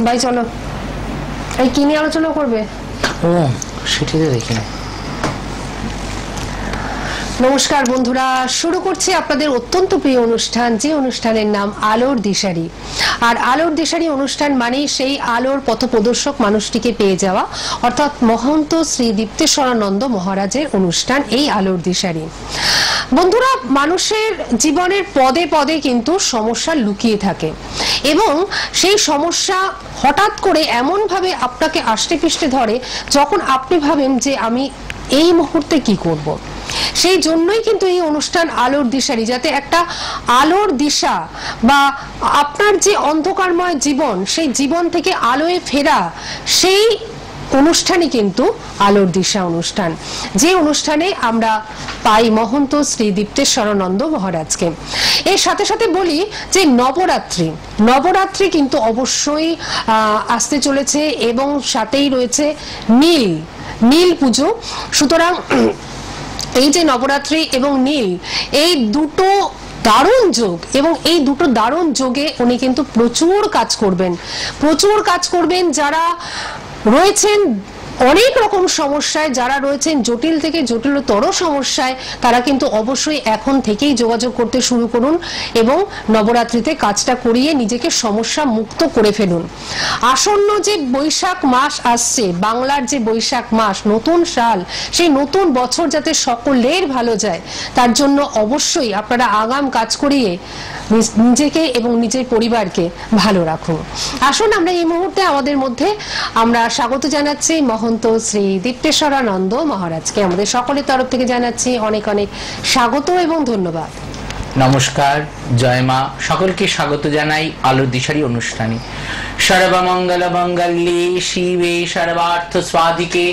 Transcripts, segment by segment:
ভাই চলো, এই কি নিয়ে আলোচনা করবে? ও সেটাই তো দেখি না। নমস্কার বন্ধুরা, শুরু করছি আপনাদের অত্যন্ত প্রিয় অনুষ্ঠান, যে অনুষ্ঠানের নাম আলোর দিশারি। আর আলোর দিশারি অনুষ্ঠান মানে সেই আলোর পথপ্রদর্শক মানুষটিকে পেয়ে যাওয়া, অর্থাৎ মহন্ত শ্রী দীপ্তেশ্বরানন্দ মহারাজের অনুষ্ঠান এই আলোর দিশারি। বন্ধুরা, মানুষের জীবনের পদে পদে কিন্তু সমস্যা লুকিয়ে থাকে এবং সেই সমস্যা হঠাৎ করে এমন ভাবে আপনাকে আষ্টে পিষ্টে ধরে যখন আপনি ভাবেন যে আমি এই মুহূর্তে কি করব। সেই জন্যই কিন্তু এই অনুষ্ঠান আলোর দিশারি, যাতে একটা আলোর দিশা বা আপনার যে অন্ধকারময় জীবন, সেই জীবন থেকে আলোয় ফেরা, সেই অনুষ্ঠানই কিন্তু আলোর দিশা অনুষ্ঠান, যে অনুষ্ঠানে আমরা পাই মহন্ত শ্রী দীপ্তেশ্বরানন্দ মহারাজকে। এর সাথে সাথে বলি যে নবরাত্রি কিন্তু অবশ্যই আসতে চলেছে এবং সাথেই রয়েছে নীল পুজো। সুতরাং এই যে নবরাত্রি এবং নীল, এই দুটো দারুণ যোগ, এবং এই দুটো দারুণ যোগে উনি কিন্তু প্রচুর কাজ করবেন। যারা রয়েছেন অনেক রকম সমস্যায়, যারা রয়েছেন জটিল থেকে জটিলতর সমস্যায়, তারা কিন্তু অবশ্যই এখন থেকেই যোগাযোগ করতে শুরু করুন এবং নবরাত্রিতে কাজটা করিয়ে নিজেকে সমস্যা মুক্ত করে ফেলুন। আসন্ন যে বৈশাখ মাস আসছে, বাংলার যে বৈশাখ মাস, নতুন সাল, সেই নতুন বছর যাতে সকলের ভালো যায়, তার জন্য অবশ্যই আপনারা আগাম কাজ করিয়ে নিজেকে এবং নিজের পরিবারকে ভালো রাখুন। আসুন আমরা এই মুহূর্তে আমাদের মধ্যে আমরা স্বাগত জানাচ্ছি মহন্ত শ্রী দীপ্তেশ্বরানন্দ মহারাজকে। আমাদের সকলের তরফ থেকে জানাচ্ছি অনেক অনেক স্বাগত এবং ধন্যবাদ। নমস্কার, জয় মা, সকলকে স্বাগত জানাই আলোর দিশারি অনুষ্ঠানে। সর্বমঙ্গল মঙ্গলে শিবে সর্বার্থ স্বাধিকে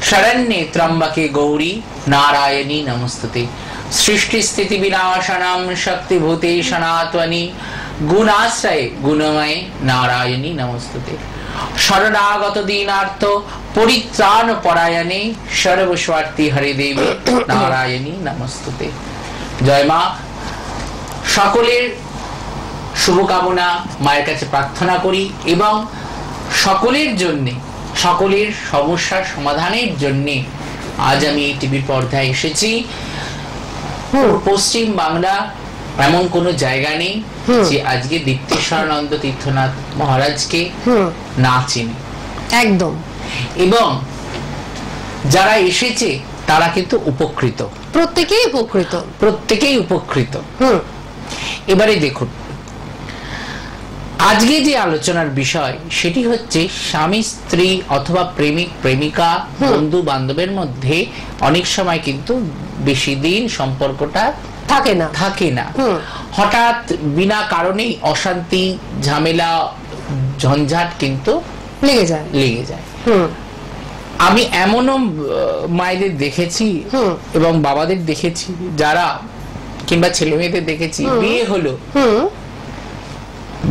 শরণ্যে ত্র্যম্বকে গৌরী নারায়ণী নমস্তুতে। সৃষ্টি স্থিতি বিনাশনম শক্তিভূতে সনাতনী গুণাশ্রয়ে গুণময়ে নারায়ণী নমস্তুতে। শরণাগত দীনার্থ পরিত্রাণ পরায়ণে সর্বস্বার্থী হরে দেবী নারায়ণী নমস্তুতে। জয় মা, সকলের শুভকামনা মায়ের কাছে প্রার্থনা করি এবং সকলের জন্যে, সকলের সমস্যার সমাধানের জন্যে আজ আমি এই টিভি পর্দায় এসেছি। পশ্চিম বাংলা এমন কোন জায়গা নেই যে আজকে দীপ্তেশ্বরানন্দ তীর্থনাথ মহারাজকে না চিনি, একদম। এবং যারা এসেছে তারা কিন্তু উপকৃত, প্রত্যেকেই উপকৃত। এবারে দেখুন, আজকে যে আলোচনার বিষয় সেটি হচ্ছে স্বামী স্ত্রী অথবা প্রেমিক প্রেমিকা, বন্ধু বান্ধবের মধ্যে অনেক সময় কিন্তু বেশি দিন সম্পর্কটা থাকে না। হঠাৎ বিনা কারণেই অশান্তি, ঝামেলা, ঝঞ্ঝাট কিন্তু লেগে যায়। আমি এমনও মায়েদের দেখেছি এবং বাবাদের দেখেছি, যারা কিংবা ছেলে মেয়েদের দেখেছি,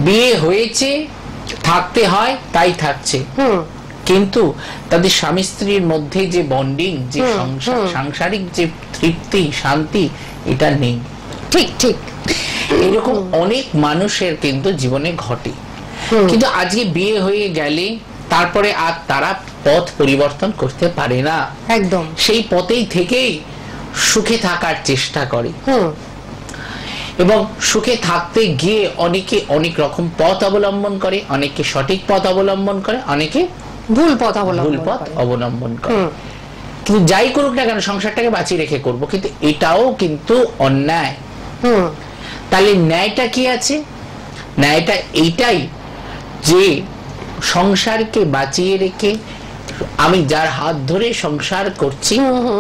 বিয়ে হয়েছে, থাকতে হয় তাই থাকছে, কিন্তু তাদের স্বামী স্ত্রীর মধ্যে যে বন্ডিং, যে সাংসারিক যে তৃপ্তি, শান্তি, এটা নেই। ঠিক এরকম অনেক মানুষের কিন্তু জীবনে ঘটে। কিন্তু আজকে বিয়ে হয়ে গেলে তারপরে আর তারা পথ পরিবর্তন করতে পারে না, একদম সেই পথেই থেকেই সুখে থাকার চেষ্টা করে। এবং সুখে থাকতে গিয়ে অনেকে অনেক রকম পথ অবলম্বন করে, অনেকে সঠিক পথ অবলম্বন করে, অনেকে ভুল পথ অবলম্বন করে। কিন্তু যাই করুক না কেন, সংসারটাকে বাঁচিয়ে রেখে করব, কিন্তু এটাও কিন্তু অন্যায়। তাহলে ন্যায়টা কি আছে? ন্যায়টা এইটাই যে সংসারকে বাঁচিয়ে রেখে আমি যার হাত ধরে সংসার করছি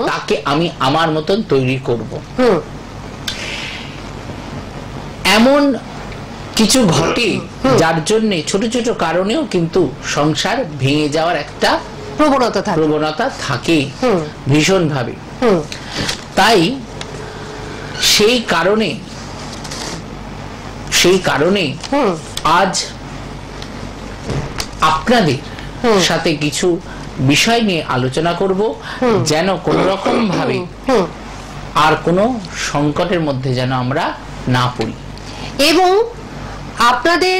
তাকে আমি আমার মতন তৈরি করব। এমন কিছু ঘটে যার জন্য ছোট ছোট কারণেও কিন্তু সংসার ভেঙে যাওয়ার একটা প্রবণতা থাকে ভীষণ ভাবে। তাই সেই কারণে আজ আপনাদের সাথে কিছু বিষয় নিয়ে আলোচনা করব, যেন কোন রকম ভাবে আর কোন সংকটের মধ্যে যেন আমরা না পড়ি। এবং আপনাদের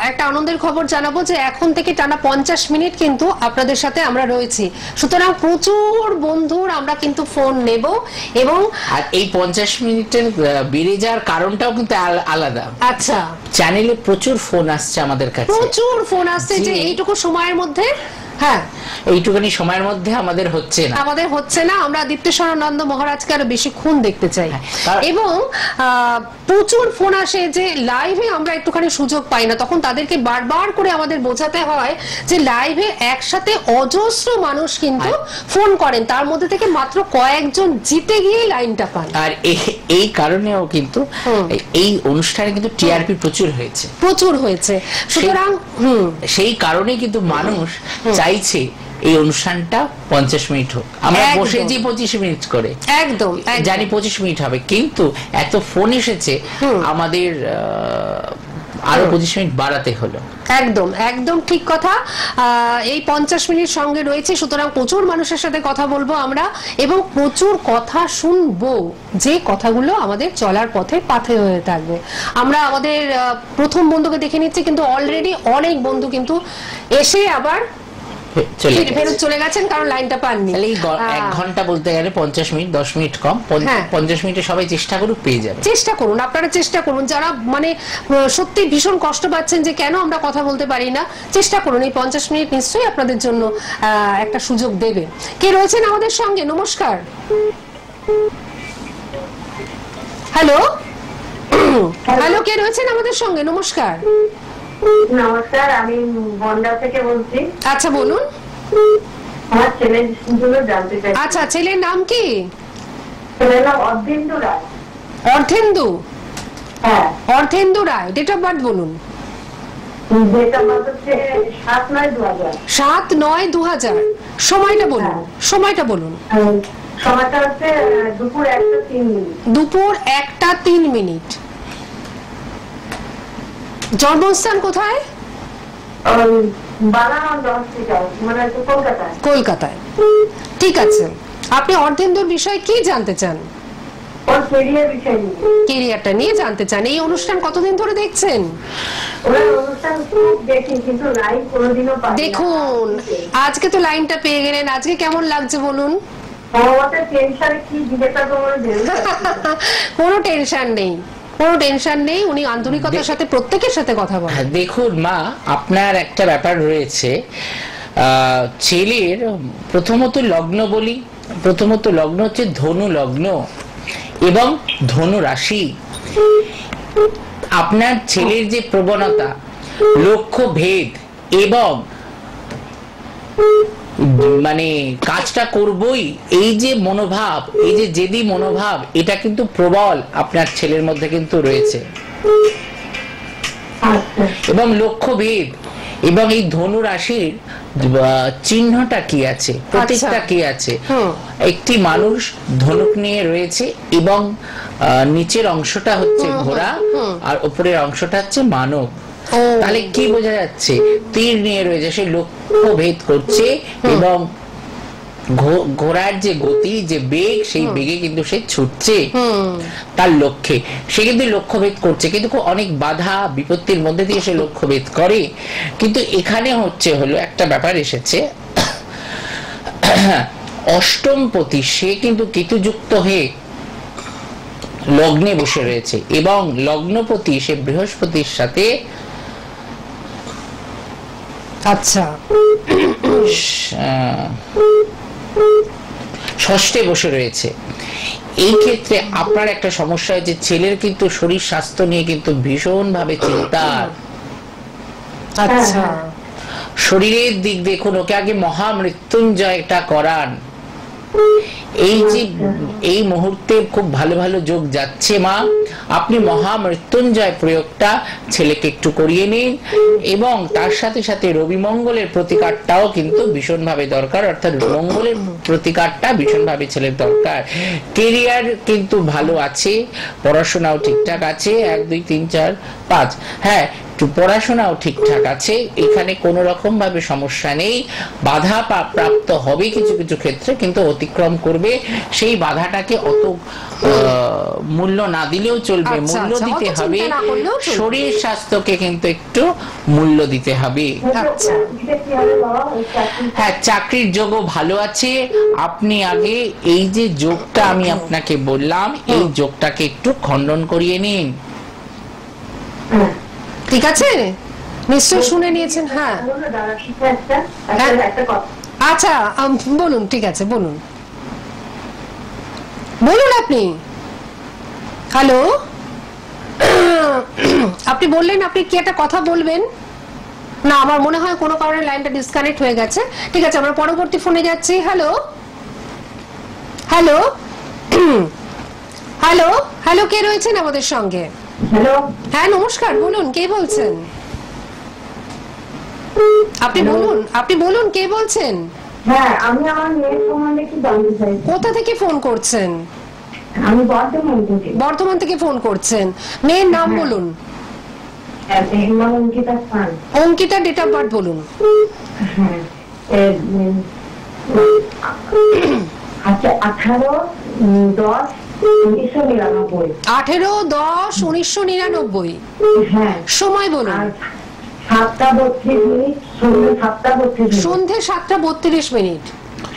একটা আনন্দের খবর জানাবো যে এখন থেকে টানা 50 মিনিট কিন্তু আপনাদের সাথে আমরা রয়েছি, সুতরাং প্রচুর বন্ধুর আমরা কিন্তু ফোন নেব এবং আর এই 50 মিনিটের বেড়ে যাওয়ার কারণটাও কিন্তু আলাদা। আচ্ছা, চ্যানেলে প্রচুর ফোন আসছে আমাদের কাছে, প্রচুর ফোন আসছে যে এইটুকু সময়ের মধ্যে, হ্যাঁ এইটুখানি সময়ের মধ্যে আমাদের হচ্ছে না, আমরা দীপ্তেশ্বরানন্দ মহারাজকে আরো বেশিক্ষণ দেখতে চাই। এবং প্রচুর ফোন আসে যে লাইভে আমরা একটুখানি সুযোগ পাই না, তখন তাদেরকে বারবার করে আমাদের বোঝাতে হয় যে লাইভে একসাথে অজস্র মানুষ কিন্তু ফোন করেন, তার মধ্যে থেকে মাত্র কয়েকজন জিতে গিয়ে লাইনটা পান। আর এই কারণেও কিন্তু এই অনুষ্ঠানে কিন্তু টিআরপি প্রচুর হয়েছে, সুতরাং সেই কারণে কিন্তু মানুষ চাইছে এই অনুষ্ঠানটা 50 মিনিট হোক। আমরা বসে যে 25 মিনিট করে একদম জানি 25 মিনিট হবে, কিন্তু এত ফোন এসেছে আমাদের আরো 25 মিনিট বাড়াতে হলো। একদম একদম ঠিক কথা। এই 50 মিনিট সঙ্গে রয়েছে, সুতরাং প্রচুর মানুষের সাথে কথা বলবো আমরা এবং প্রচুর কথা শুনবো, যে কথাগুলো আমাদের চলার পথে পাথে হয়ে থাকবে। আমরা আমাদের প্রথম বন্ধুকে দেখে নিচ্ছি, কিন্তু অলরেডি অনেক বন্ধু কিন্তু এসে আবার ফেরত চলে গেছেন, কারণ লাইনটা পাননি। 1 ঘন্টা বলতে গেলে 50 মিনিট, 10 মিনিট কম, 50 মিনিটে সবাই চেষ্টা করুক, পেয়ে যাবে। চেষ্টা করুন, আপনারা চেষ্টা করুন, যারা মানে সত্যি ভীষণ কষ্ট পাচ্ছেন যে কেন আমরা কথা বলতে পারি না, চেষ্টা করুন। এই 50 মিনিট নিশ্চয়ই আপনাদের জন্য একটা সুযোগ দেবে। কে রয়েছেন আমাদের সঙ্গে? নমস্কার। হ্যালো হ্যালো, কে রয়েছেন আমাদের সঙ্গে? নমস্কার। নমস্কার, আমি বনগাঁ থেকে বলছি। আচ্ছা বলুন। আমার ছেলের জন্য জানতে চাই। আচ্ছা, ছেলের নাম কি? ছেলের নাম অর্ধেন্দু রায়। অর্ধেন্দু? হ্যাঁ। অর্ধেন্দু রায়। ডেট অফ বার্থ বলুন। ডেট অফ বার্থ হচ্ছে 7/9/2000। 7/9/2000। সময়টা বলুন, সময়টা বলুন। সময়টা হচ্ছে দুপুর 1:03। দুপুর 1:03। জন্মস্থান কোথায়? কলকাতায়। ঠিক আছে, আপনি অর্ধেন্দুর বিষয়ে কি জানতে চান? কেরিয়ারটা নিয়ে জানতে চান। এই অনুষ্ঠান কতদিন ধরে দেখছেন? দেখুন, আজকে তো লাইনটা পেয়ে গেলেন, আজকে কেমন লাগছে বলুন? কোনো টেনশন নেই, কোনো টেনশন নেই, উনি আন্তরিকতার সাথে প্রত্যেকের সাথে কথা বলেন। দেখুন মা, আপনার একটা ব্যাপার রয়েছে, ছেলের প্রথমত লগ্ন বলি, প্রথমত লগ্ন হচ্ছে ধনু লগ্ন এবং ধনু রাশি। আপনার ছেলের যে প্রবণতা, লক্ষ্য ভেদ এবং মানে কাজটা করবই, এই যে মনোভাব, এই যে জেদি মনোভাব, এটা কিন্তু প্রবল আপনার ছেলের মধ্যে কিন্তু রয়েছে। এবং লক্ষ্যভেদ এবং এই ধনু রাশির চিহ্নটা কি আছে, প্রতীকটা কি আছে। একটি মানুষ ধনুক নিয়ে রয়েছে এবং নিচের অংশটা হচ্ছে ঘোড়া আর উপরের অংশটা হচ্ছে মানব। তাহলে কি বোঝা যাচ্ছে? তীর নিয়ে রয়েছে, সে লক্ষ্য ভেদ করছে এবং ঘোড়ার যে গতি, যে বেগ, সেই বেগে কিন্তু সে ছুটছে তার লক্ষ্যে। সে কিন্তু লক্ষ্য ভেদ করছে, কিন্তু অনেক বাধা বিপত্তির মধ্যে দিয়ে সে লক্ষ্য ভেদ করে। কিন্তু এখানে হলো একটা ব্যাপার এসেছে, অষ্টমপতি সে কিন্তু কেতুযুক্ত হয়ে লগ্নে বসে রয়েছে এবং লগ্নপতি সে বৃহস্পতির সাথে আচ্ছা ষষ্ঠে বসে রয়েছে। এই ক্ষেত্রে আপনার একটা সমস্যা হয়েছে, ছেলের কিন্তু শরীর স্বাস্থ্য নিয়ে কিন্তু ভীষণ ভাবে চিন্তার। আচ্ছা, শরীরের দিক দেখুন, ওকে আগে মহামৃত্যুঞ্জয়টা করান। এই যে এই মুহূর্তে খুব ভালো ভালো যোগ যাচ্ছে মা, আপনি মহামৃত্যুঞ্জয় প্রয়োগটা ছেলেকে একটু করিয়ে নিন এবং তার সাথে সাথে রবি মঙ্গলের প্রতিকারটাও কিন্তু ভীষণভাবে দরকার, অর্থাৎ মঙ্গলের প্রতিকারটা ভীষণভাবে ছেলের দরকার। কেরিয়ার কিন্তু ভালো আছে, পড়াশোনাও ঠিকঠাক আছে, 1 2 3 4 5, হ্যাঁ একটু পড়াশোনাও ঠিকঠাক আছে, এখানে কোনো রকম ভাবে সমস্যা নেই। বাধা প্রাপ্ত হবে কিছু কিছু ক্ষেত্রে, কিন্তু অতিক্রম করবে। সেই বাধাটাকে অত মূল্য না দিলেও চলবে, মূল্য দিতে হবে। শরীর স্বাস্থ্যকে কিন্তু একটু মূল্য দিতে হবে। হ্যাঁ, চাকরির যোগও ভালো আছে। আপনি আগে এই যে যোগটা আমি আপনাকে বললাম, এই যোগটাকে একটু খণ্ডন করিয়ে নিন। ঠিক আছে, নিশ্চয় শুনে নিয়েছেন। হ্যাঁ, আচ্ছা বলুন। ঠিক আছে, বলুন বলুন আপনি। হ্যালো, আপনি বললেন আপনি কি একটা কথা বলবেন না, আমার মনে হয় কোনো কারণে লাইনটা ডিসকানেক্ট হয়ে গেছে। ঠিক আছে, আমরা পরবর্তী ফোনে যাচ্ছি। হ্যালো হ্যালো হ্যালো হ্যালো, কে রয়েছেন আমাদের সঙ্গে? হ্যালো, হ্যাঁ নমস্কার, বলুন কে বলছেন? আপনি বলুন কে বলছেন? হ্যাঁ, আমি আমার মেয়ের সম্বন্ধে একটু জানতে চাই। কোথা থেকে ফোন করছেন? আমি বর্ধমান থেকে। বর্ধমান থেকে ফোন করছেন। মেয়ের নাম বলুন। অঙ্কিতা খান। অঙ্কিতা, ডেট অফ বার্থ বলুন। হ্যাঁ, 18/10/1999। 18/10/1999। হ্যাঁ, সময় বলুন। 7:32, সন্ধে 7:32।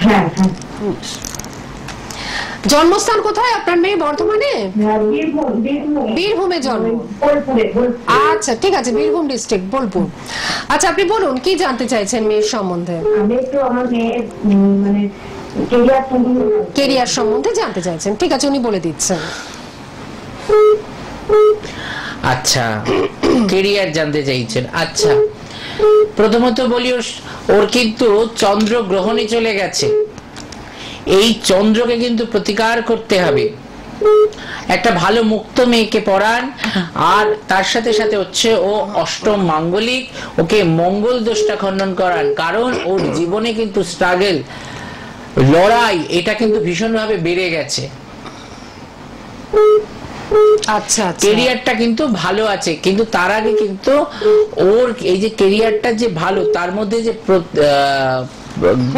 হ্যাঁ হ্যাঁ। জন্মস্থান কোথায় আপনার মেয়ে? বর্ধমানে? বীরভূমে জন্ম। আচ্ছা ঠিক আছে, বীরভূম ডিস্ট্রিক্ট, বোলপুর। আচ্ছা আপনি বলুন কি জানতে চাইছেন মেয়ের সম্বন্ধে? আমি একটু আমার মেয়ের মানে কেরিয়ার সম্বন্ধে জানতে চাইছেন। ঠিক আছে, উনি বলে দিচ্ছেন। আচ্ছা, কেরিয়ার জানতে চাইছেন। আচ্ছা, প্রথমত বলি ওর কিন্তু চন্দ্র গ্রহণে চলে গেছে। এই চন্দ্রকে কিন্তু প্রতিকার করতে হবে। একটা ভালো মুক্ত মেয়েকে পড়ান, আর তার সাথে সাথে হচ্ছে ও অষ্টম মাঙ্গলিক, ওকে মঙ্গল দোষটা খণ্ডন করান। কারণ ওর জীবনে কিন্তু স্ট্রাগল, লড়াই, এটা কিন্তু ভীষণভাবে বেড়ে গেছে। আচ্ছা, কেরিয়ারটা কিন্তু ভালো আছে, কিন্তু তার আগে কিন্তু ওর এই যে কেরিয়ারটা যে ভালো, তার মধ্যে যে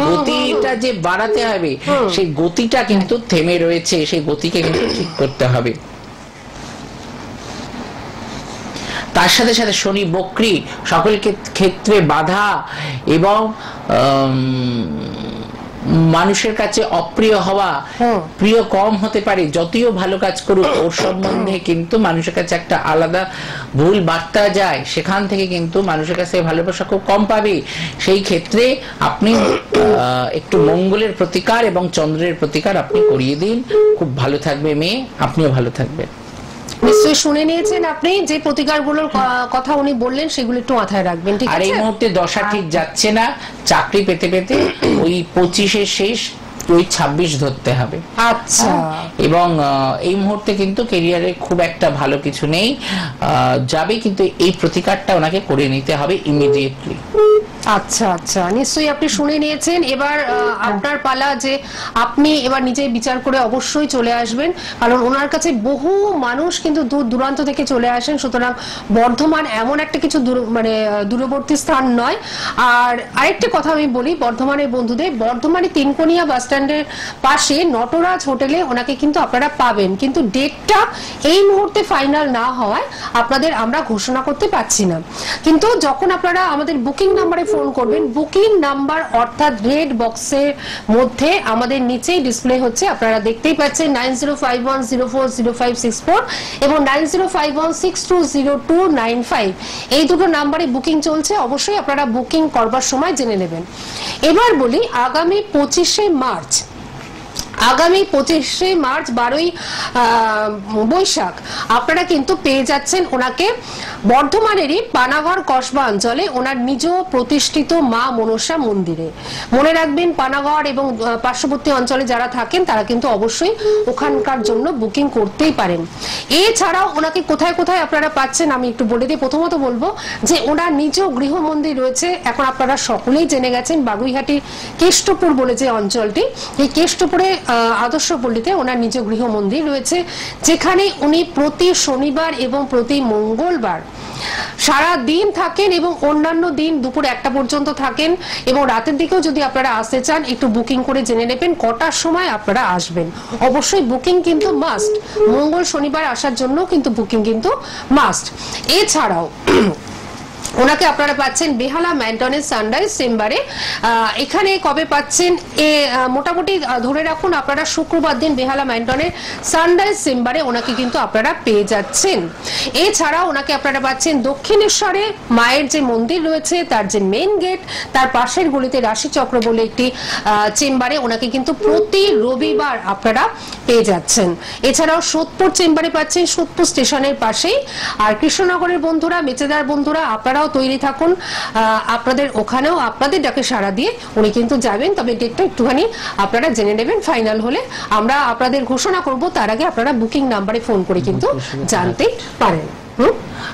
গতিটা যে বাড়াতে হবে, সেই গতিটা কিন্তু থেমে রয়েছে, সেই গতিকে কিন্তু ঠিক করতে হবে। তার সাথে সাথে শনি বক্রী, সকল ক্ষেত্রে বাধা এবং মানুষের কাছে অপ্রিয় হওয়া, প্রিয় কম হতে পারে। যতই ভালো কাজ করুক, ওর সম্বন্ধে কিন্তু মানুষের কাছে একটা আলাদা ভুল বার্তা যায়, সেখান থেকে কিন্তু মানুষের কাছে ভালোবাসা খুব কম পাবে। সেই ক্ষেত্রে আপনি একটু মঙ্গলের প্রতিকার এবং চন্দ্রের প্রতিকার আপনি করিয়ে দিন, খুব ভালো থাকবে মেয়ে, আপনিও ভালো থাকবেন। নিশ্চয়ই শুনে নিয়েছেন আপনি যে প্রতিকারগুলোর কথা উনি বললেন, সেগুলো একটু মাথায় রাখবেন। ঠিক আছে, আর এই মুহূর্তে দশা ঠিক যাচ্ছে না, চাকরি পেতে পেতে ওই 25-এর শেষ, ওই 26 ধরতে হবে। আচ্ছা, এবং এই মুহূর্তে কিন্তু ক্যারিয়ারে খুব একটা ভালো কিছু নেই যাবে, কিন্তু এই প্রতিকারটা ওনাকে করে নিতে হবে ইমিডিয়েটলি। আচ্ছা আচ্ছা, নিশ্চয়ই আপনি শুনে নিয়েছেন। এবার আপনার পালা, যে আপনি এবার নিজে বিচার করে অবশ্যই চলে আসবেন, কারণ ওনার কাছে বহু মানুষ কিন্তু দূর দূরান্ত থেকে চলে আসেন। সুতরাং বর্ধমান এমন একটা কিছু মানে দূরবর্তী স্থান নয়। আর আরেকটা কথা আমি বলি বর্ধমানের বন্ধুদের, বর্ধমানে তিনকোনিয়া বাস স্ট্যান্ডের পাশে নটরাজ হোটেলে ওনাকে কিন্তু আপনারা পাবেন, কিন্তু ডেটটা এই মুহূর্তে ফাইনাল না হওয়ায় আপনাদের আমরা ঘোষণা করতে পারছি না। কিন্তু যখন আপনারা আমাদের বুকিং নাম্বারে ফোন করবেন, বুকিং নাম্বার অর্থাৎ রেড বক্সের মধ্যে আমাদের নিচেই ডিসপ্লে হচ্ছে, আপনারা দেখতেই পাচ্ছেন 9051040564 এবং 9051620295, এই দুটো নাম্বারে বুকিং চলছে। অবশ্যই আপনারা বুকিং করবার সময় জেনে নেবেন। এবার বলি আগামী 25শে মার্চ, আগামী 25শে মার্চ 12ই বৈশাখ আপনারা কিন্তু পেয়ে যাচ্ছেন ওনাকে বর্ধমানেরই পানাগড় কসবা অঞ্চলে ওনার নিজ প্রতিষ্ঠিত মা মনসা মন্দিরে। মনে রাখবেন, পানাগড় এবং পার্শ্ববর্তী অঞ্চলে যারা থাকেন তারা কিন্তু অবশ্যই ওখানকার জন্য বুকিং করতেই পারেন। এছাড়াও ওনাকে কোথায় কোথায় আপনারা পাচ্ছেন আমি একটু বলে দিই। প্রথমত বলবো যে ওনার নিজ গৃহ মন্দির রয়েছে, এখন আপনারা সকলেই জেনে গেছেন, বাগুইহাটির কেষ্টপুর বলে যে অঞ্চলটি, এই কেষ্টপুরে আদর্শ পল্লীতে ওনার নিজ গৃহ মন্দির রয়েছে, যেখানে উনি প্রতি শনিবার এবং প্রতি মঙ্গলবার সারা দিন থাকেন এবং অন্যান্য দিন দুপুর 1টা পর্যন্ত থাকেন। এবং রাতের দিকেও যদি আপনারা আসতে চান একটু বুকিং করে জেনে নেবেন কটার সময় আপনারা আসবেন। অবশ্যই বুকিং কিন্তু মাস্ট, মঙ্গল শনিবার আসার জন্য কিন্তু বুকিং কিন্তু মাস্ট। এছাড়াও ওনাকে আপনারা পাচ্ছেন বেহালা ম্যান্টনের সানরাইজ চেম্বারে। এখানে কবে পাচ্ছেন মোটামুটি ধরে রাখুন আপনারা শুক্রবার দিন বেহালা ম্যান্টনের সানরাইজ চেম্বারে ওনাকে কিন্তু আপনারা পেয়ে যাচ্ছেন। এছাড়া ওনাকে আপনারা পাচ্ছেন দক্ষিণেশ্বরে মায়ের যে মন্দির রয়েছে তার যে মেইন গেট তার পাশের গলিতে রাশিচক্র বলে একটি চেম্বারে ওনাকে কিন্তু প্রতি রবিবার আপনারা পেয়ে যাচ্ছেন। এছাড়াও সোদপুর চেম্বারে পাচ্ছেন সোদপুর স্টেশনের পাশেই। আর কৃষ্ণনগরের বন্ধুরা, মেচেদার বন্ধুরা, আপনারাও তৈরি থাকুন, আপনাদের ওখানেও আপনাদের ডাকে সাড়া দিয়ে উনি কিন্তু যাবেন। তবে ডেটটা একটুখানি আপনারা জেনে নেবেন, ফাইনাল হলে আমরা আপনাদের ঘোষণা করব, তার আগে আপনারা বুকিং নাম্বারে ফোন করে কিন্তু জানতে পারেন।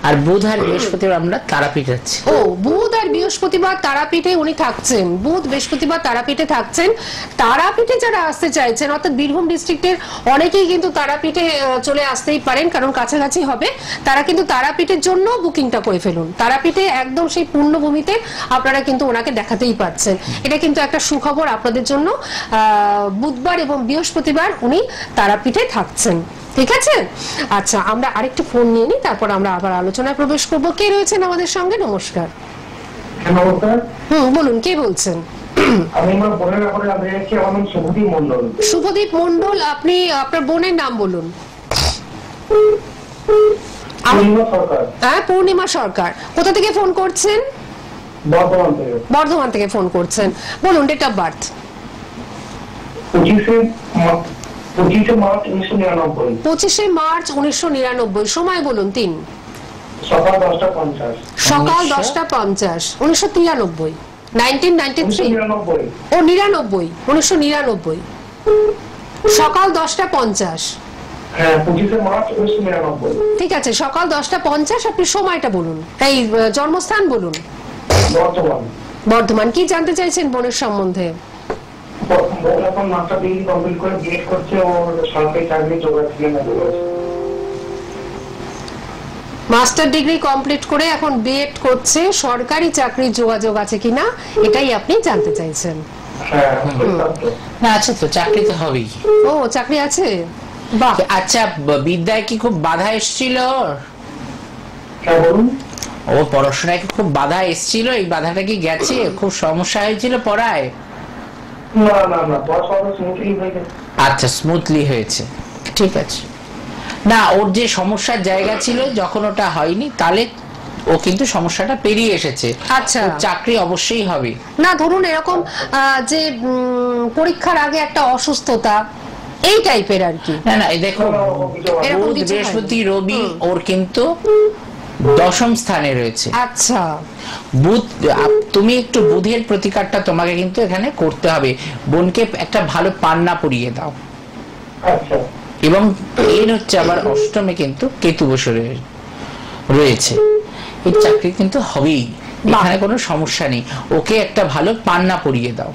আর বুধ আর বৃহস্পতিবার আমরা তারাপীঠ যাচ্ছি। ও, বুধ আর বৃহস্পতিবার তারাপীঠে উনি থাকছেন, বুধ বৃহস্পতিবার তারাপীঠে থাকছেন। তারাপীঠে যারা আসতে চাইছেন, অর্থাৎ বীরভূম ডিস্ট্রিক্টের অনেকেই কিন্তু তারাপীঠে চলে আসতেই পারেন, কারণ কাছাকাছি হবে। তারা কিন্তু তারাপীঠের জন্য বুকিংটা করে ফেলুন। তারাপীঠে একদম সেই পূর্ণভূমিতে আপনারা কিন্তু ওনাকে দেখাতেই পাচ্ছেন। এটা কিন্তু একটা সুখবর আপনাদের জন্য। বুধবার এবং বৃহস্পতিবার উনি তারাপীঠে থাকছেন। ঠিক আছে, আচ্ছা আমরা আরেকটু ফোন নিয়ে নিই, তারপর আমরা আবার আলোচনায় প্রবেশ করব। কে রয়েছেন আমাদের সঙ্গে? নমস্কার। নমস্কার। বলুন, কে বলছেন? আমি আমার বোনের ব্যাপারে আপনি যাচ্ছি, আমার নাম শুভদীপ মন্ডল। শুভদীপ মন্ডল, আপনি আপনার বোনের নাম বলুন। পূর্ণিমা সরকার। হ্যাঁ, পূর্ণিমা সরকার। কোথা থেকে ফোন করছেন? বর্ধমান থেকে। বর্ধমান থেকে ফোন করছেন। বলুন ডেট অফ বার্থ। 25শে মার্চ 1999। 25শে মার্চ 1999। সময় বলুন। 3 সকাল 10:50। সকাল 10:50। 1993। 1993। ও 99, 1999। সকাল 10:50। হ্যাঁ, 25শে মার্চ 1999। ঠিক আছে, সকাল 10:50। আপনি সময়টা বলুন, এই জন্মস্থান বলুন। বর্তমান। বর্ধমান। কি জানতে চাইছেন বোনের সম্বন্ধে? বোন এখন মাস্টার ডিগ্রি কমপ্লিট করে বিএড করছে, ওর সরকারি চাকরি যোগাচ্ছে না। মাস্টার ডিগ্রি কমপ্লিট করে এখন বিএড করছে, সরকারি চাকরির যোগাযোগ আছে কিনা এটাই আপনি জানতে চাইছেন। হ্যাঁ, না আছে তো, চাকরি তো হবেই। ও, চাকরি আছে, বাহ। আচ্ছা, বিদ্যায় কি খুব বাধা এসেছিল? হ্যাঁ বলুন। ও পড়াশোনায় কি খুব বাধা এসেছিল? এই বাধাটা কি গেছে? খুব সমস্যা হয়েছিল পড়ায়? না না না, পড়াশোনা স্মুথলি হয়েছে। আচ্ছা, স্মুথলি হয়েছে, ঠিক আছে। না, ওর যে সমস্যার জায়গা ছিল যখন ওটা হয়নি, তাহলে ও কিন্তু সমস্যাটা পেরিয়ে এসেছে। আচ্ছা, চাকরি অবশ্যই হবে। না ধরুন এরকম যে পরীক্ষার আগে একটা অসুস্থতা, এই টাইপের আর কি। না না, এই দেখো, বুধ বৃহস্পতি রবি ওর কিন্তু 10ম স্থানে রয়েছে। আচ্ছা, বুধ, তুমি একটু বুধের প্রতিকারটা তোমাকে কিন্তু এখানে করতে হবে। বোনকে একটা ভালো পান্না পরিয়ে দাও। আচ্ছা। এবং এর হচ্ছে আবার 8মে কিন্তু কেতু বসে রয়েছে। এই চাকরি কিন্তু হবেই, এখানে কোনো সমস্যা নেই। ওকে একটা ভালো পান্না পরিয়ে দাও,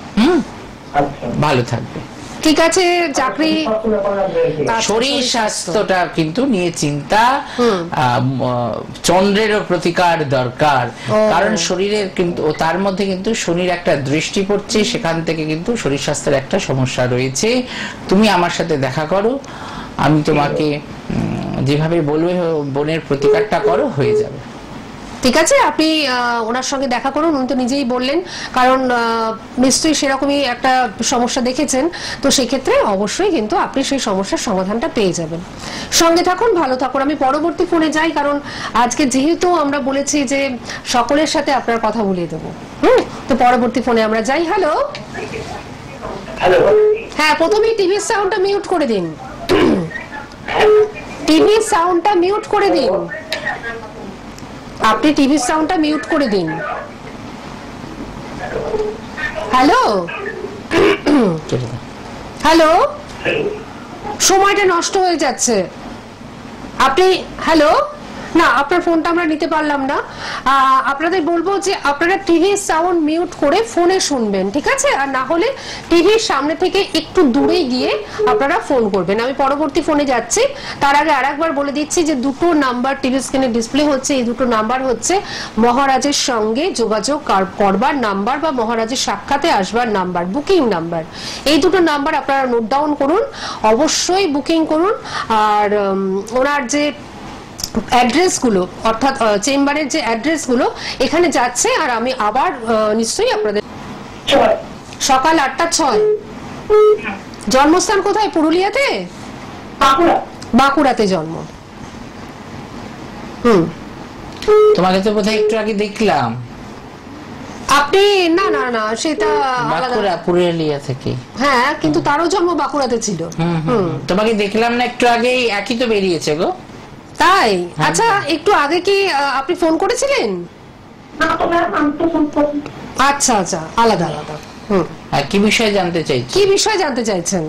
আচ্ছা, ভালো থাকবে। ঠিক আছে। চাকরি, শরীর স্বাস্থ্যটা কিন্তু নিয়ে চিন্তা। চন্দ্রেরও প্রতিকার দরকার, কারণ শরীরের কিন্তু তার মধ্যে কিন্তু শনির একটা দৃষ্টি পড়ছে, সেখান থেকে কিন্তু শরীর স্বাস্থ্যের একটা সমস্যা রয়েছে। তুমি আমার সাথে দেখা করো, আমি তোমাকে যেভাবে বলবে বোনের প্রতিকারটা করো, হয়ে যাবে। ঠিক আছে, আপনি ওনার সঙ্গে দেখা করুন। উনি তো নিজেই বললেন, কারণ নিশ্চয়ই সেরকমই একটা সমস্যা দেখেছেন, তো সেক্ষেত্রে অবশ্যই কিন্তু আপনি সেই সমস্যার সমাধানটা পেয়ে যাবেন। সঙ্গে থাকুন, ভালো থাকুন। আমি পরবর্তী ফোনে যাই, কারণ আজকে যেহেতু আমরা বলেছি যে সকলের সাথে আপনার কথা বলিয়ে দেবো, তো পরবর্তী ফোনে আমরা যাই। হ্যালো। হ্যালো। হ্যাঁ, প্রথমেই টিভির সাউন্ডটা মিউট করে দিন। টিভির সাউন্ডটা মিউট করে দিন। আপনি টিভির সাউন্ডটা মিউট করে দিন। হ্যালো। হ্যালো, সময়টা নষ্ট হয়ে যাচ্ছে। আপনি, হ্যালো, না, আপনার ফোনটা আমরা নিতে পারলাম না। আপনাদের বলবো যে আপনারা টিভির সাউন্ড মিউট করে ফোনে শুনবেন, ঠিক আছে? আর না হলে টিভির সামনে থেকে একটু দূরে গিয়ে আপনারা ফোন করবেন। আমি পরবর্তী ফোনে যাচ্ছি, তার আগে আরেকবার বলে দিচ্ছি যে দুটো নাম্বার টিভি স্ক্রিনে ডিসপ্লে হচ্ছে। এই দুটো নাম্বার হচ্ছে মহারাজের সঙ্গে যোগাযোগ করবার নাম্বার বা মহারাজের সাক্ষাতে আসবার নাম্বার, বুকিং নাম্বার। এই দুটো নাম্বার আপনারা নোট ডাউন করুন, অবশ্যই বুকিং করুন। আর ওনার যে অ্যাড্রেস গুলো, অর্থাৎ চেম্বারের যে অ্যাড্রেস গুলো এখানে যাচ্ছে। আর আমি আবার নিশ্চয়ই আপনাদের সকাল 8টা 6। জন্মস্থান কোথায়? পুরুলিয়াতে? বাঁকুড়াতে জন্ম। তোমাকে তো বোধহয় একটু আগে দেখলাম। আপনি? না না না, সেটা বাঁকুড়া, পুরুলিয়া থেকে। হ্যাঁ, কিন্তু তারও জন্ম বাঁকুড়াতে ছিল। তোমাকে দেখলাম না একটু আগে, একই তো বেরিয়েছে গো। তাই? আচ্ছা, একটু আগে কি আপনি ফোন করেছিলেন? আচ্ছা আচ্ছা, আলাদা আলাদা। আর কি বিষয়ে জানতে চাইছি? কি বিষয় জানতে চাইছেন?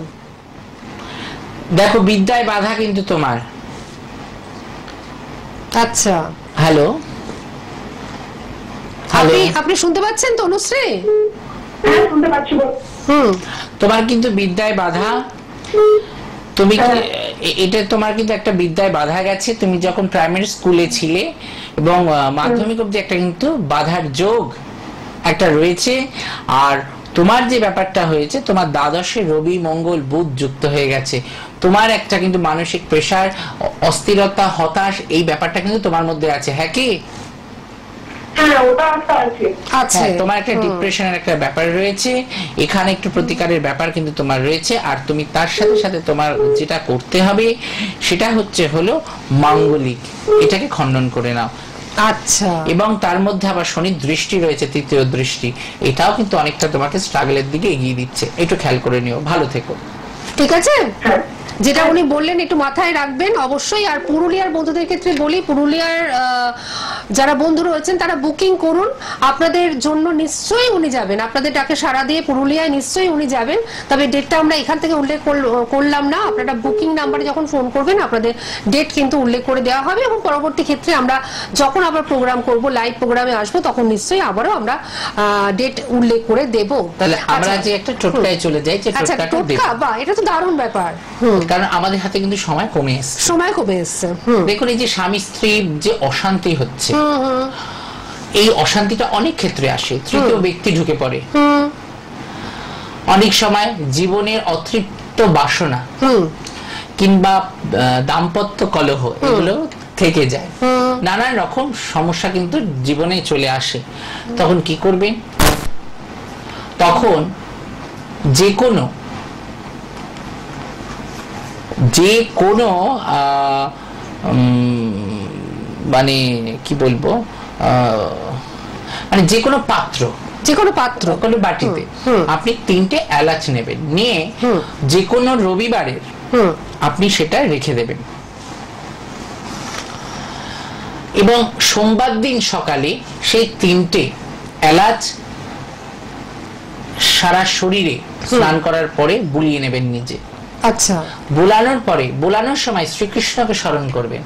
দেখো, বিদ্যায় বাধা কিন্তু তোমার। আচ্ছা, হ্যালো আপনি শুনতে পাচ্ছেন তো অনুশ্রী? শুনতে পাচ্ছি। তোমার কিন্তু বিদ্যায় বাধা। তুমি এটা তোমার কিন্তু একটা বিদ্যায় বাধা গেছে। তুমি যখন প্রাইমারি স্কুলে ছিলে এবং মাধ্যমিক অবধি একটা কিন্তু বাধার যোগ একটা রয়েছে। আর তোমার যে ব্যাপারটা হয়েছে, তোমার দ্বাদশে রবি মঙ্গল বুধ যুক্ত হয়ে গেছে। তোমার একটা কিন্তু মানসিক প্রেসার, অস্থিরতা, হতাশ, এই ব্যাপারটা কিন্তু তোমার মধ্যে আছে। হ্যাঁ কি? তোমার একটা ডিপ্রেশনের একটা ব্যাপার রয়েছে এখানে, একটু প্রতিকারের ব্যাপার কিন্তু তোমার রয়েছে। আর তুমি তার সাথে সাথে তোমার যেটা করতে হবে সেটা হচ্ছে হলো মাঙ্গলিক, এটাকে খণ্ডন করে নাও। আচ্ছা। এবং তার মধ্যে আবার শনির দৃষ্টি রয়েছে, তৃতীয় দৃষ্টি, এটাও কিন্তু অনেকটা তোমাকে স্ট্রাগলের দিকে এগিয়ে দিচ্ছে। একটু খেয়াল করে নিও। ভালো থেকো। ঠিক আছে, যেটা উনি বললেন একটু মাথায় রাখবেন অবশ্যই। আর পুরুলিয়ার বন্ধুদের ক্ষেত্রে বলি, পুরুলিয়ার যারা বন্ধু রয়েছেন তারা বুকিং করুন, আপনাদের জন্য নিশ্চয়ই উনি যাবেন। আপনাদের ডাকে সাড়া দিয়ে পুরুলিয়ায় নিশ্চয়ই উনি যাবেন। তবে ডেটটা আমরা এখান থেকে উল্লেখ করলাম না। আপনারা বুকিং নাম্বারে যখন ফোন করবেন আপনাদের ডেট কিন্তু উল্লেখ করে দেওয়া হবে, এবং পরবর্তী ক্ষেত্রে আমরা যখন আবার প্রোগ্রাম করব, লাইভ প্রোগ্রামে আসবো, তখন নিশ্চয়ই আবারও আমরা ডেট উল্লেখ করে দেব। তাহলে আমরা যে একটা টোটকায় চলে যাই, যে টোটকাটা দেব। বাহ, এটা তো দারুণ ব্যাপার। কারণ আমাদের হাতে কিন্তু সময় কমে এসেছে। দেখুন, এই যে স্বামী স্ত্রীর যে অশান্তি হচ্ছে, এই অশান্তিটা অনেক ক্ষেত্রে আসে, তৃতীয় ব্যক্তি ঢুকে পড়ে। অনেক সময় জীবনের অতৃপ্ত বাসনা কিংবা দাম্পত্য কলহ এগুলো থেকে যায়, নানান রকম সমস্যা কিন্তু জীবনে চলে আসে। তখন কি করবেন? তখন যে কোনো মানে কি বলবো, মানে যে কোনো পাত্র, কোনো বাটিতে আপনি 3টে এলাচ নেবেন, নিয়ে যে কোনো রবিবারের আপনি সেটা রেখে দেবেন। এবং সোমবার দিন সকালে সেই 3টে এলাচ সারা শরীরে স্নান করার পরে বুলিয়ে নেবেন নিজে। আচ্ছা। বোলানোর পরে, বোলানোর সময় শ্রীকৃষ্ণকে স্মরণ করবেন।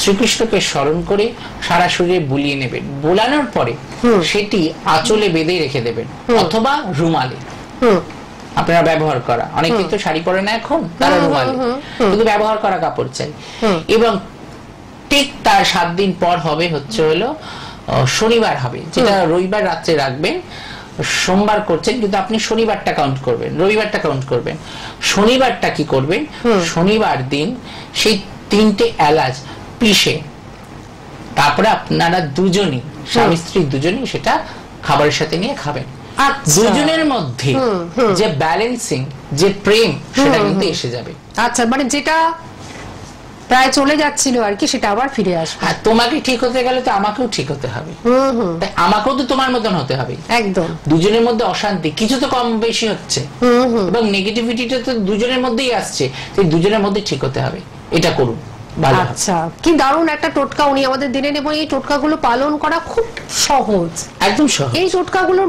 শ্রীকৃষ্ণকে স্মরণ করে সারা শরীরে বুলিয়ে নেবেন। বোলানোর পরে সেটি আঁচলে বেঁধে রেখে দেবেন, অথবা রুমালে আপনারা ব্যবহার করা, অনেকে তো শাড়ি পরে না এখন, তারা রুমালে, কিন্তু ব্যবহার করা কাপড় চাই। এবং ঠিক তার 7 দিন পর হবে হচ্ছে হলো শনিবার হবে, যেটা রবিবার রাত্রে রাখবেন। সোমবার করছেন কিন্তু আপনি শনিবারটা কাউন্ট করবেন, রবিবারটা কাউন্ট করবেন। শনিবারটা কি করবেন? শনিবার দিন সেই 3টে এলাচ পিষে তারপরে আপনারা দুজনই, স্বামী স্ত্রী দুজনই সেটা খাবারের সাথে নিয়ে খাবেন। দুজনের মধ্যে যে ব্যালেন্সিং, যে প্রেম, সেটা কিন্তু এসে যাবে। আচ্ছা, মানে যেটা প্রায় চলে যাচ্ছিল আর কি, সেটা আবার ফিরে আসবে। আর তোমাকে ঠিক হতে গেলে তো আমাকেও ঠিক হতে হবে, আমাকেও তো তোমার মতন হতে হবে। একদম। দুজনের মধ্যে অশান্তি কিছু তো কম বেশি হচ্ছে, এবং নেগেটিভিটিটা তো দুজনের মধ্যেই আসছে, সেই দুজনের মধ্যে ঠিক হতে হবে। এটা করুন। ভালো হবে। আচ্ছা, কি দারুণ একটা টোটকা উনি আমাদের দিলেন, এবং এই টোটকাগুলো পালন করা খুব সহজ। একদম সহজ। এই টোটকাগুলো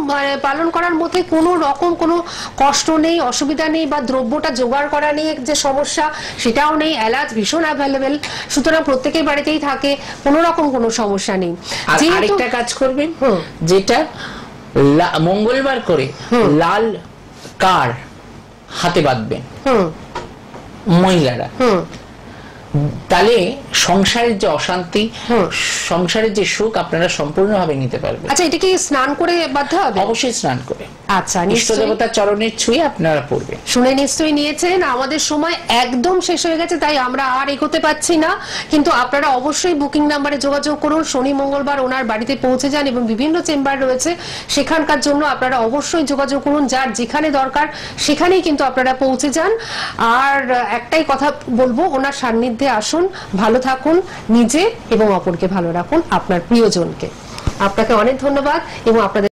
পালন করার মধ্যে কোনো রকম কোনো কষ্ট নেই, অসুবিধা নেই, বা দ্রব্যটা জোগাড় করা নিয়ে যে সমস্যা সেটাও নেই। এলাচ ভীষণ অ্যাভেলেবেল, সুতরাং প্রত্যেকের বাড়িতেই থাকে, কোনো রকম কোনো সমস্যা নেই। আর যেহেতু আরেকটা কাজ করবেন, যেটা মঙ্গলবার করে লাল কার্ড হাতে বাঁধবেন মহিলারা, তাহলে সংসারের যে অশান্তি, সংসারের যে সুখ আপনারা সম্পূর্ণভাবে নিতে পারবেন। আচ্ছা, এটা কি স্নান করে বাঁধতে হবে? অবশ্যই স্নান করে। আচ্ছা, ইষ্ট নিশ্চয়ই দেবতার চরণের ছুঁয়ে আপনারা পড়বেন। শুনে নিশ্চয়ই নিয়েছেন। আমাদের সময় একদম শেষ হয়ে গেছে, তাই আমরা আর এগোতে পাচ্ছি না, কিন্তু আপনারা অবশ্যই বুকিং নাম্বারে যোগাযোগ করুন। শনি মঙ্গলবার ওনার বাড়িতে পৌঁছে যান, এবং বিভিন্ন চেম্বার রয়েছে সেখানকার জন্য আপনারা অবশ্যই যোগাযোগ করুন। যার যেখানে দরকার সেখানেই কিন্তু আপনারা পৌঁছে যান। আর একটাই কথা বলবো, ওনার সান্নিধ্যে আসুন, ভালো থাকুন, নিজে এবং অপরকে ভালো রাখুন, আপনার প্রিয়জনকে। আপনাকে অনেক ধন্যবাদ, এবং আপনাদের